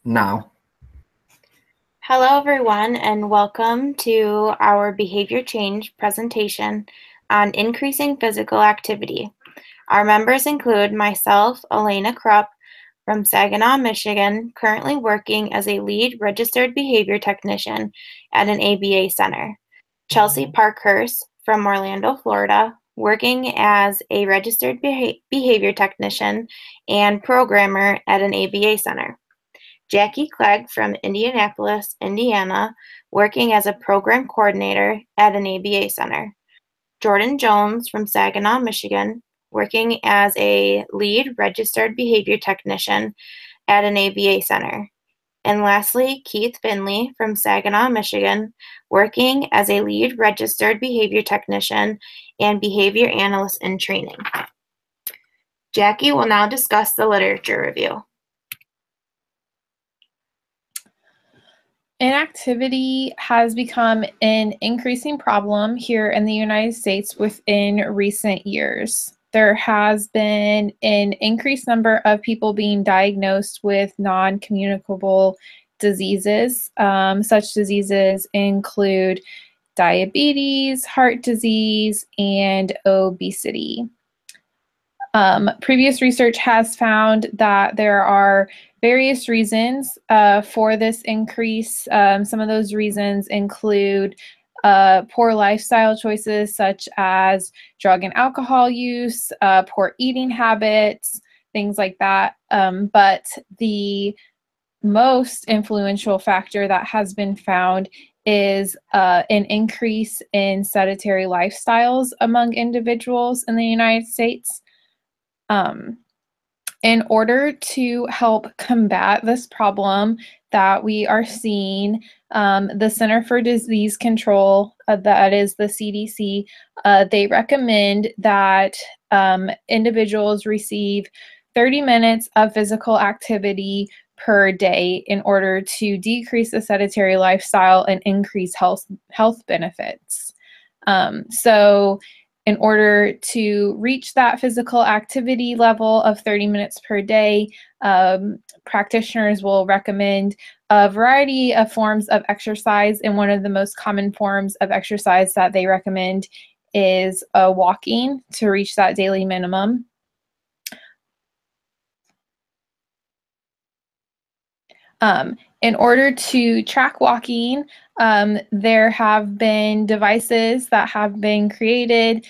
now. Hello, everyone, and welcome to our behavior change presentation on increasing physical activity. Our members include myself, Elena Krupp, from Saginaw, Michigan, currently working as a lead registered behavior technician at an ABA center. Chelsea Parkhurst from Orlando, Florida, working as a registered behavior technician and programmer at an ABA center. Jackie Clegg from Indianapolis, Indiana, working as a program coordinator at an ABA center. Jordan Jones from Saginaw, Michigan, working as a lead registered behavior technician at an ABA center. And lastly, Keith Finley from Saginaw, Michigan, working as a lead registered behavior technician and behavior analyst in training. Jackie will now discuss the literature review. Inactivity has become an increasing problem here in the United States within recent years. There has been an increased number of people being diagnosed with non-communicable diseases. Such diseases include diabetes, heart disease, and obesity. Previous research has found that there are various reasons for this increase. Some of those reasons include poor lifestyle choices such as drug and alcohol use, poor eating habits, things like that. But the most influential factor that has been found is an increase in sedentary lifestyles among individuals in the United States. In order to help combat this problem that we are seeing, the Center for Disease Control, that is the CDC, they recommend that individuals receive 30 minutes of physical activity per day in order to decrease the sedentary lifestyle and increase health benefits. So in order to reach that physical activity level of 30 minutes per day, practitioners will recommend a variety of forms of exercise, and one of the most common forms of exercise that they recommend is walking to reach that daily minimum. In order to track walking, there have been devices that have been created,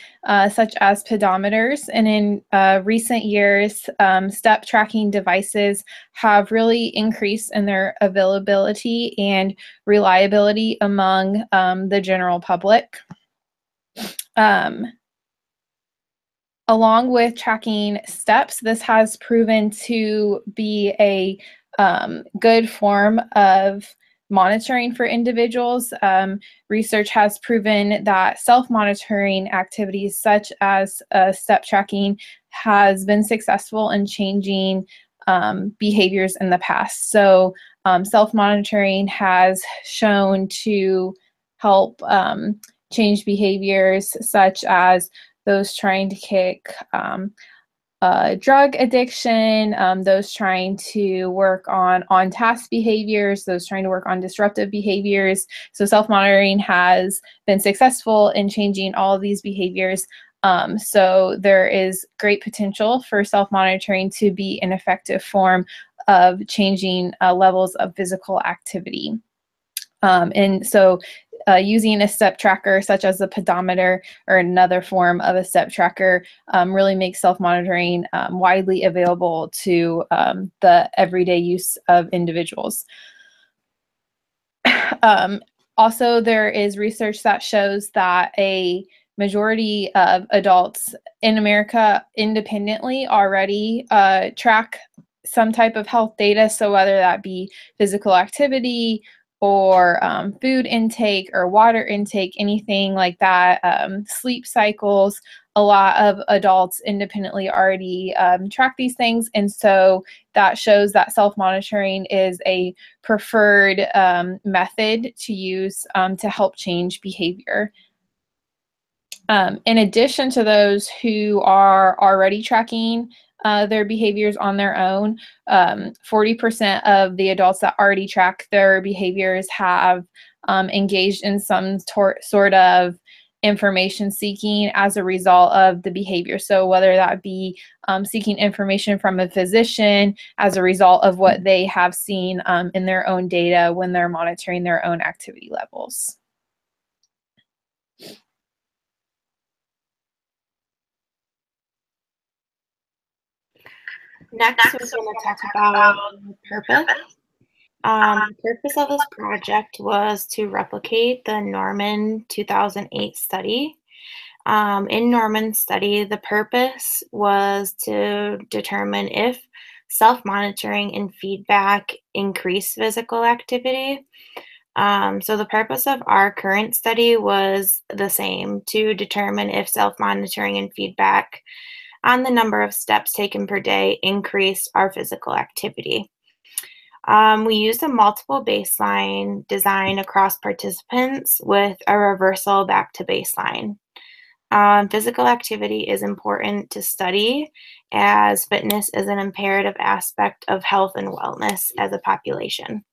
such as pedometers, and in recent years, step tracking devices have really increased in their availability and reliability among the general public. Along with tracking steps, this has proven to be a good form of monitoring for individuals. Research has proven that self-monitoring activities such as step tracking has been successful in changing behaviors in the past. So self-monitoring has shown to help change behaviors such as those trying to kick drug addiction, those trying to work on task behaviors, those trying to work on disruptive behaviors. So self-monitoring has been successful in changing all of these behaviors. So there is great potential for self-monitoring to be an effective form of changing levels of physical activity. And so using a step tracker such as a pedometer or another form of a step tracker really makes self-monitoring widely available to the everyday use of individuals. Also, there is research that shows that a majority of adults in America independently already track some type of health data, so whether that be physical activity or food intake or water intake, anything like that, sleep cycles. A lot of adults independently already track these things, and so that shows that self-monitoring is a preferred method to use to help change behavior. In addition to those who are already tracking their behaviors on their own. 40% of the adults that already track their behaviors have engaged in some sort of information seeking as a result of the behavior. So whether that be seeking information from a physician as a result of what they have seen in their own data when they're monitoring their own activity levels. Next, we're going to talk about the purpose. The purpose of this project was to replicate the Norman 2008 study. In Norman's study, the purpose was to determine if self-monitoring and feedback increase physical activity. So the purpose of our current study was the same, to determine if self-monitoring and feedback on the number of steps taken per day increased our physical activity. We used a multiple baseline design across participants with a reversal back to baseline. Physical activity is important to study as fitness is an imperative aspect of health and wellness as a population.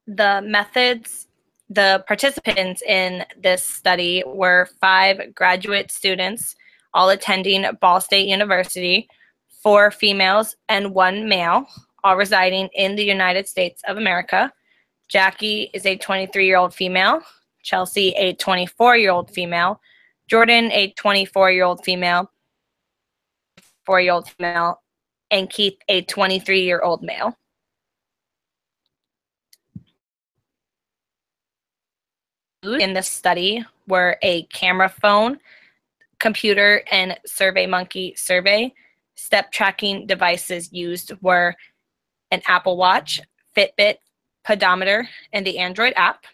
The participants in this study were 5 graduate students, all attending Ball State University, 4 females and 1 male, all residing in the United States of America. Jackie is a 23-year-old female, Chelsea a 24-year-old female, Jordan a 24-year-old female, 4-year-old female, and Keith a 23-year-old male. In this study were a camera phone, computer, and SurveyMonkey survey. Step tracking devices used were an Apple Watch, Fitbit, pedometer, and the Android app.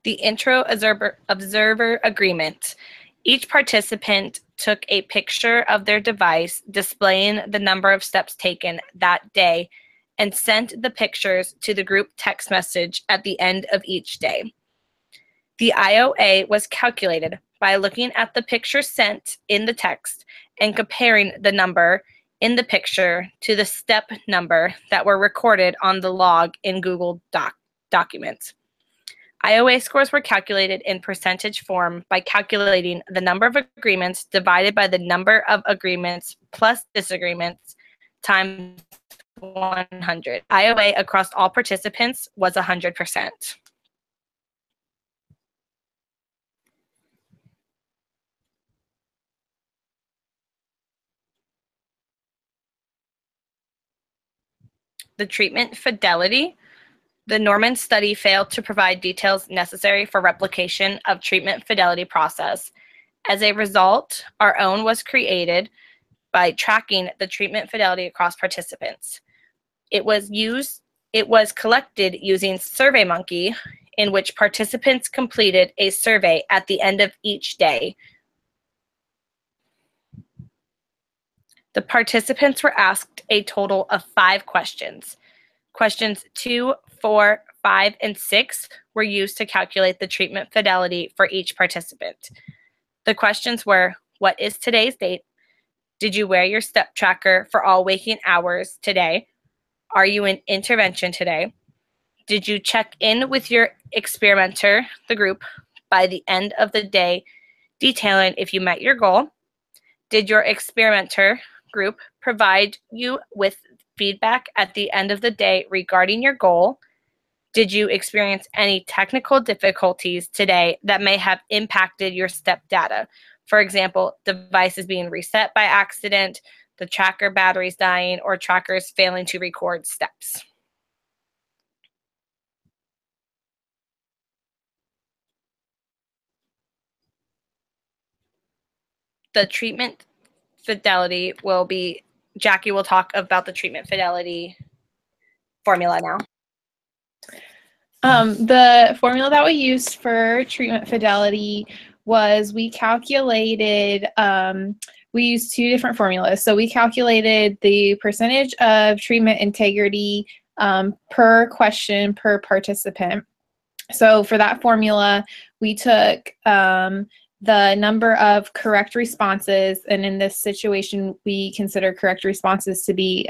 The intro observer agreement. Each participant took a picture of their device displaying the number of steps taken that day and sent the pictures to the group text message at the end of each day. The IOA was calculated by looking at the picture sent in the text and comparing the number in the picture to the step number that were recorded on the log in Google Documents. IOA scores were calculated in percentage form by calculating the number of agreements divided by the number of agreements plus disagreements times 100. IOA across all participants was 100%. The treatment fidelity. The Norman study failed to provide details necessary for replication of treatment fidelity process. As a result, our own was created by tracking the treatment fidelity across participants. It was collected using SurveyMonkey, in which participants completed a survey at the end of each day. The participants were asked a total of 5 questions. Questions 2, 4, 5, and 6 were used to calculate the treatment fidelity for each participant. The questions were, what is today's date? Did you wear your step tracker for all waking hours today? Are you in intervention today? Did you check in with your experimenter, the group, by the end of the day, detailing if you met your goal? Did your experimenter group provide you with feedback at the end of the day regarding your goal? Did you experience any technical difficulties today that may have impacted your step data? For example, devices being reset by accident, the tracker batteries dying, or trackers failing to record steps. The treatment fidelity will be, Jackie will talk about the treatment fidelity formula now. The formula that we used for treatment fidelity was we used 2 different formulas. So we calculated the percentage of treatment integrity per question per participant. So for that formula, we took the number of correct responses, and in this situation, we consider correct responses to be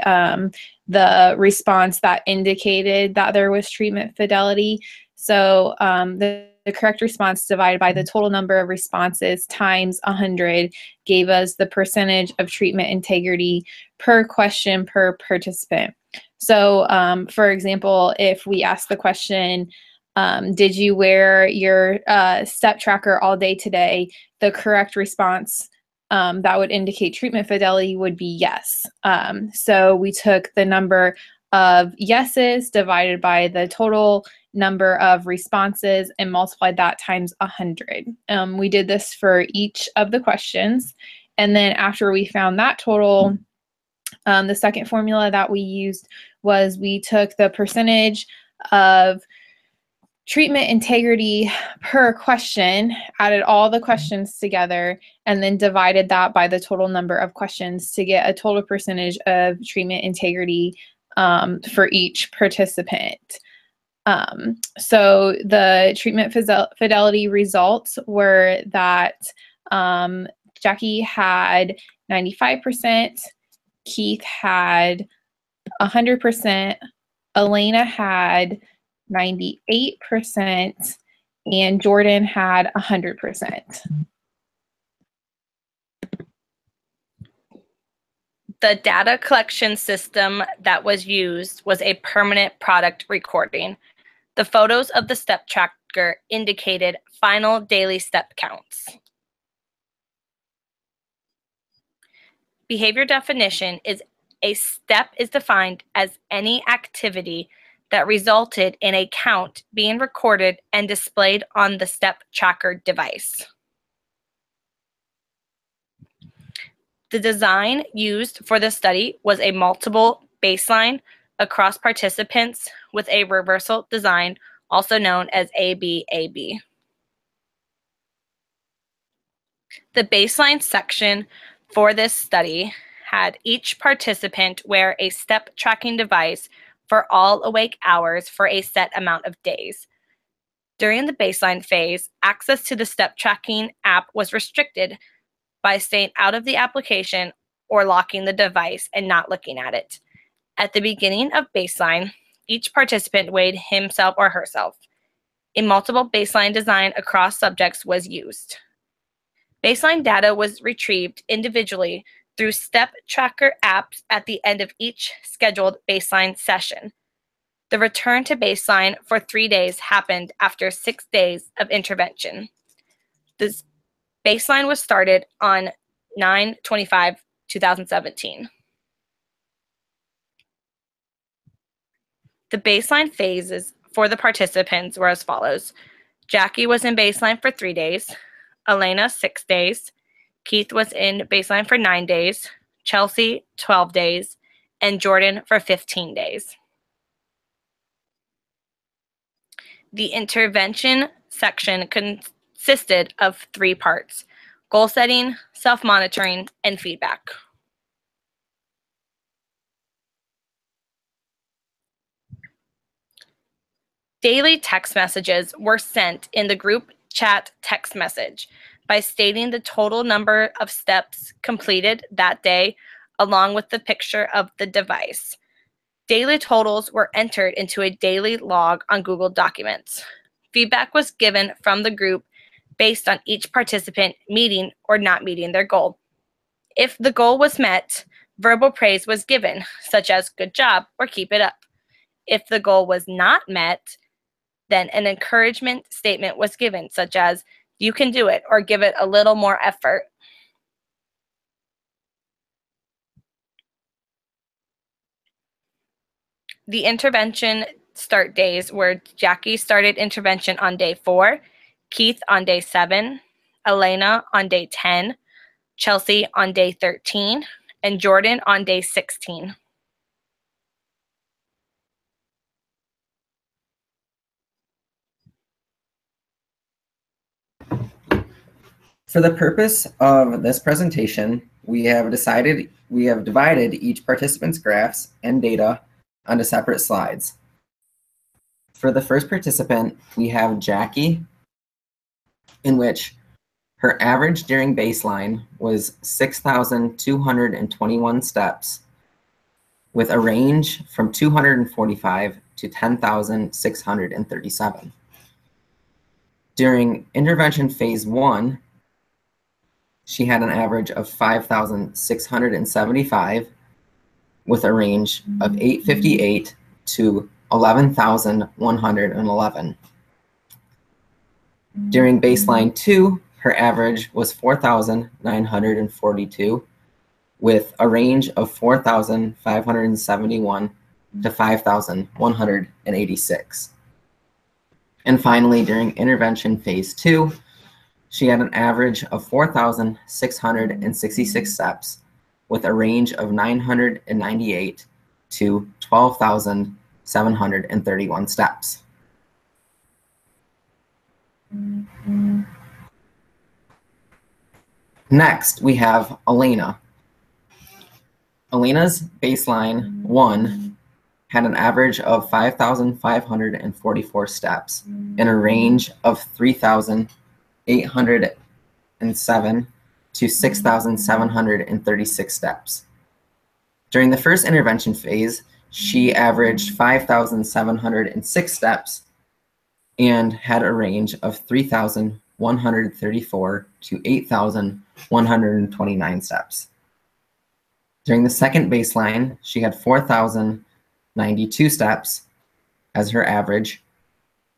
the response that indicated that there was treatment fidelity. So the correct response divided by the total number of responses times 100 gave us the percentage of treatment integrity per question per participant. So for example, if we ask the question, did you wear your step tracker all day today? The correct response that would indicate treatment fidelity would be yes. So we took the number of yeses divided by the total number of responses and multiplied that times 100. We did this for each of the questions. And then after we found that total, the second formula that we used was we took the percentage of treatment integrity per question, added all the questions together, and then divided that by the total number of questions to get a total percentage of treatment integrity for each participant. So the treatment fidelity results were that Jackie had 95%, Keith had 100%, Elena had 98%, and Jordan had 100%. The data collection system that was used was a permanent product recording. The photos of the step tracker indicated final daily step counts. Behavior definition is a step is defined as any activity that resulted in a count being recorded and displayed on the step tracker device. The design used for the study was a multiple baseline across participants with a reversal design, also known as AB-AB. The baseline section for this study had each participant wear a step tracking device for all awake hours for a set amount of days. During the baseline phase, access to the step tracking app was restricted by staying out of the application or locking the device and not looking at it. At the beginning of baseline, each participant weighed himself or herself. A multiple baseline design across subjects was used. Baseline data was retrieved individually through step tracker apps at the end of each scheduled baseline session. The return to baseline for 3 days happened after 6 days of intervention. This baseline was started on 9/25/2017. The baseline phases for the participants were as follows. Jackie was in baseline for 3 days, Elena 6 days, Keith was in baseline for 9 days, Chelsea 12 days, and Jordan for 15 days. The intervention section consisted of 3 parts: goal setting, self-monitoring, and feedback. Daily text messages were sent in the group chat text message by stating the total number of steps completed that day, along with the picture of the device. Daily totals were entered into a daily log on Google Documents. Feedback was given from the group based on each participant meeting or not meeting their goal. If the goal was met, verbal praise was given, such as "good job" or "keep it up." If the goal was not met, then an encouragement statement was given, such as "you can do it" or "give it a little more effort." The intervention start days were Jackie started intervention on day 4, Keith on day 7, Elena on day 10, Chelsea on day 13, and Jordan on day 16. For the purpose of this presentation, we have divided each participant's graphs and data onto separate slides. For the first participant, we have Jackie, in which Her average during baseline was 6,221 steps, with a range from 245 to 10,637. During intervention phase 1, she had an average of 5,675, with a range of 858 to 11,111. During baseline 2, her average was 4,942, with a range of 4,571 to 5,186. And finally, during intervention phase 2, she had an average of 4,666 steps, with a range of 998 to 12,731 steps. Next, we have Elena. Elena's baseline 1 had an average of 5,544 steps in a range of 3,807 to 6,736 steps. During the first intervention phase, she averaged 5,706 steps and had a range of 3,134 to 8,129 steps. During the second baseline, she had 4,092 steps as her average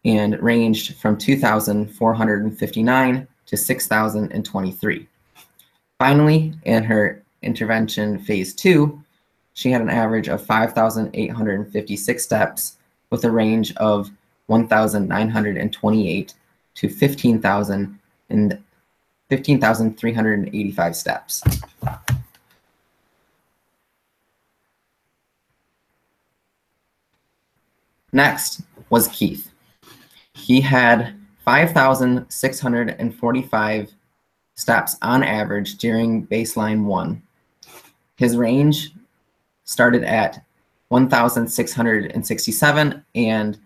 and ranged from 2,459 to 6,023. Finally, in her intervention phase 2, she had an average of 5,856 steps with a range of 1,928 to 15,385 steps. Next was Keith. He had 5,645 steps on average during baseline 1. His range started at 1,667 and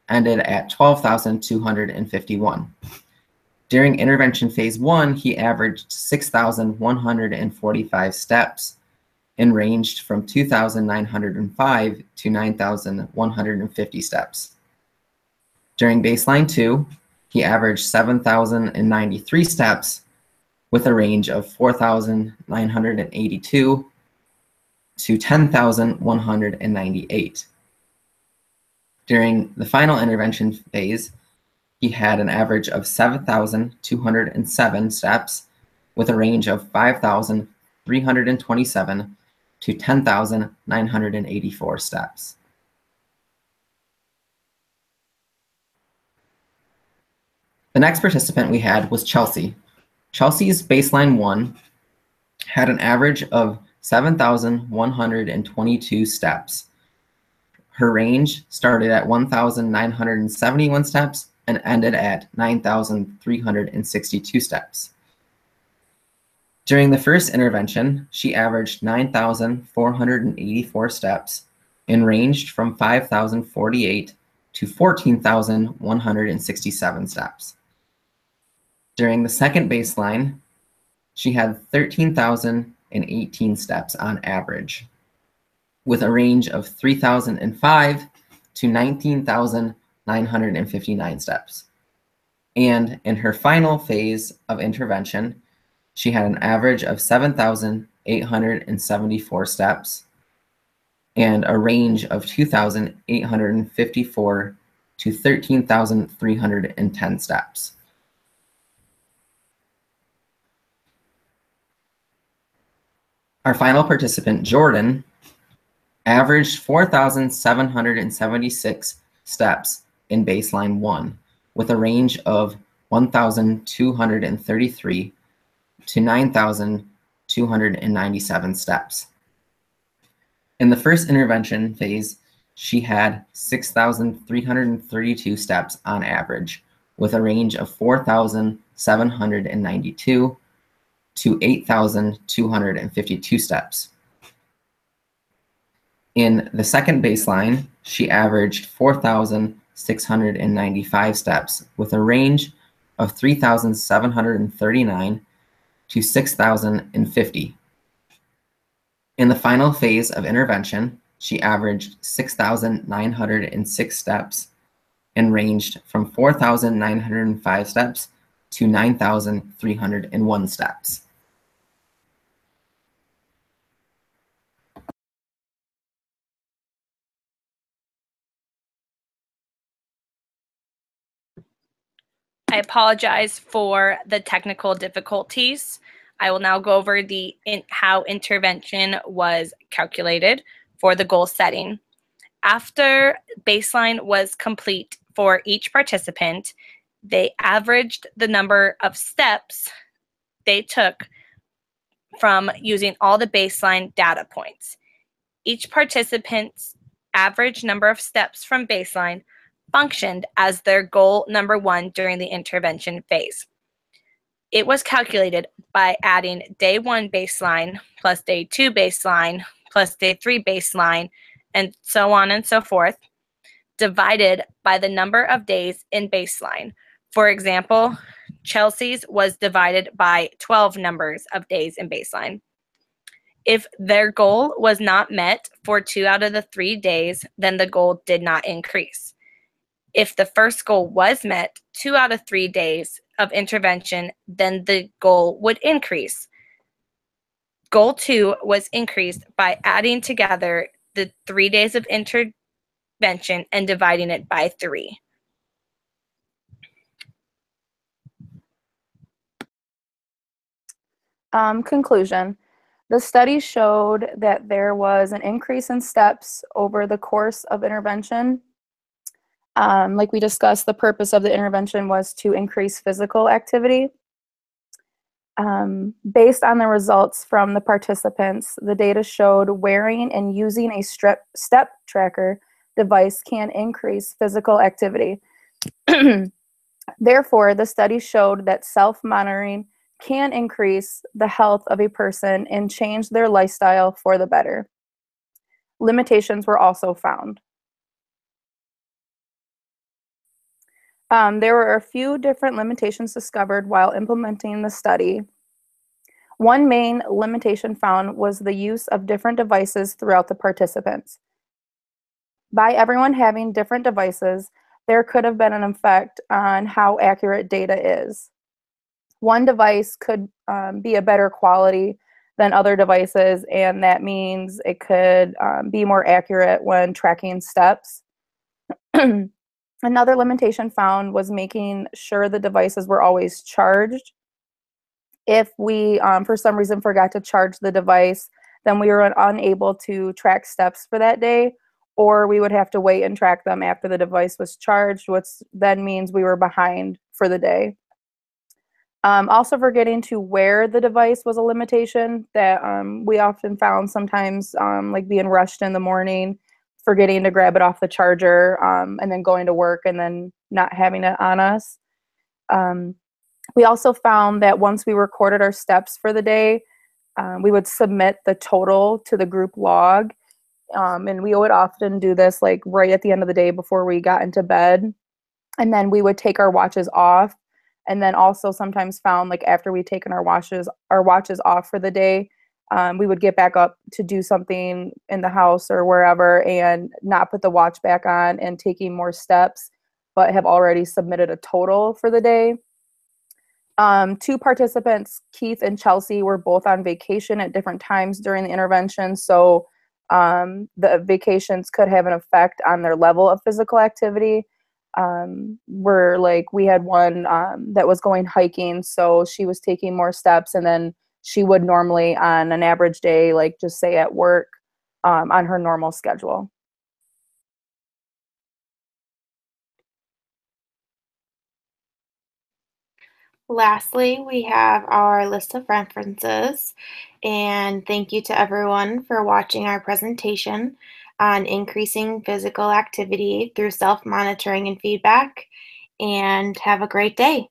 ended at 12,251. During intervention phase 1, he averaged 6,145 steps and ranged from 2,905 to 9,150 steps. During baseline 2, he averaged 7,093 steps with a range of 4,982 to 10,198. During the final intervention phase, he had an average of 7,207 steps with a range of 5,327 to 10,984 steps. The next participant we had was Chelsea. Chelsea's baseline 1 had an average of 7,122 steps. Her range started at 1,971 steps and ended at 9,362 steps. During the first intervention, she averaged 9,484 steps and ranged from 5,048 to 14,167 steps. During the second baseline, she had 13,018 steps on average, with a range of 3,005 to 19,959 steps. And in her final phase of intervention, she had an average of 7,874 steps and a range of 2,854 to 13,310 steps. Our final participant, Jordan, averaged 4,776 steps in baseline 1, with a range of 1,233 to 9,297 steps. In the first intervention phase, she had 6,332 steps on average, with a range of 4,792 to 8,252 steps. In the second baseline, she averaged 4,695 steps with a range of 3,739 to 6,050. In the final phase of intervention, she averaged 6,906 steps and ranged from 4,905 steps to 9,301 steps. I apologize for the technical difficulties. I will now go over how intervention was calculated for the goal setting. After baseline was complete for each participant, they averaged the number of steps they took from using all the baseline data points. Each participant's average number of steps from baseline functioned as their goal number 1 during the intervention phase. It was calculated by adding day 1 baseline plus day 2 baseline plus day 3 baseline, and so on and so forth, divided by the number of days in baseline. For example, Chelsea's was divided by 12 numbers of days in baseline. If their goal was not met for 2 out of the 3 days, then the goal did not increase. If the first goal was met 2 out of 3 days of intervention, then the goal would increase. Goal 2 was increased by adding together the 3 days of intervention and dividing it by 3. Conclusion. The study showed that there was an increase in steps over the course of intervention. Like we discussed, the purpose of the intervention was to increase physical activity. Based on the results from the participants, the data showed wearing and using a step tracker device can increase physical activity. Therefore, the study showed that self-monitoring can increase the health of a person and change their lifestyle for the better. Limitations were also found. There were a few different limitations discovered while implementing the study. One main limitation found was the use of different devices throughout the participants. By everyone having different devices, there could have been an effect on how accurate data is. One device could be a better quality than other devices, and that means it could be more accurate when tracking steps. Another limitation found was making sure the devices were always charged. If we, for some reason, forgot to charge the device, then we were unable to track steps for that day, or we would have to wait and track them after the device was charged, which then means we were behind for the day. Also, forgetting to wear the device was a limitation that we often found sometimes, like being rushed in the morning, forgetting to grab it off the charger, and then going to work and then not having it on us. We also found that once we recorded our steps for the day, we would submit the total to the group log. And we would often do this like right at the end of the day before we got into bed. And then we would take our watches off. And then also sometimes found like after we'd taken our watches off for the day, we would get back up to do something in the house or wherever and not put the watch back on and taking more steps, but have already submitted a total for the day. 2 participants, Keith and Chelsea, were both on vacation at different times during the intervention. So the vacations could have an effect on their level of physical activity. We had one that was going hiking, so she was taking more steps, and then she would normally on an average day, like just say at work, on her normal schedule. Lastly, we have our list of references, and thank you to everyone for watching our presentation on increasing physical activity through self-monitoring and feedback, and have a great day.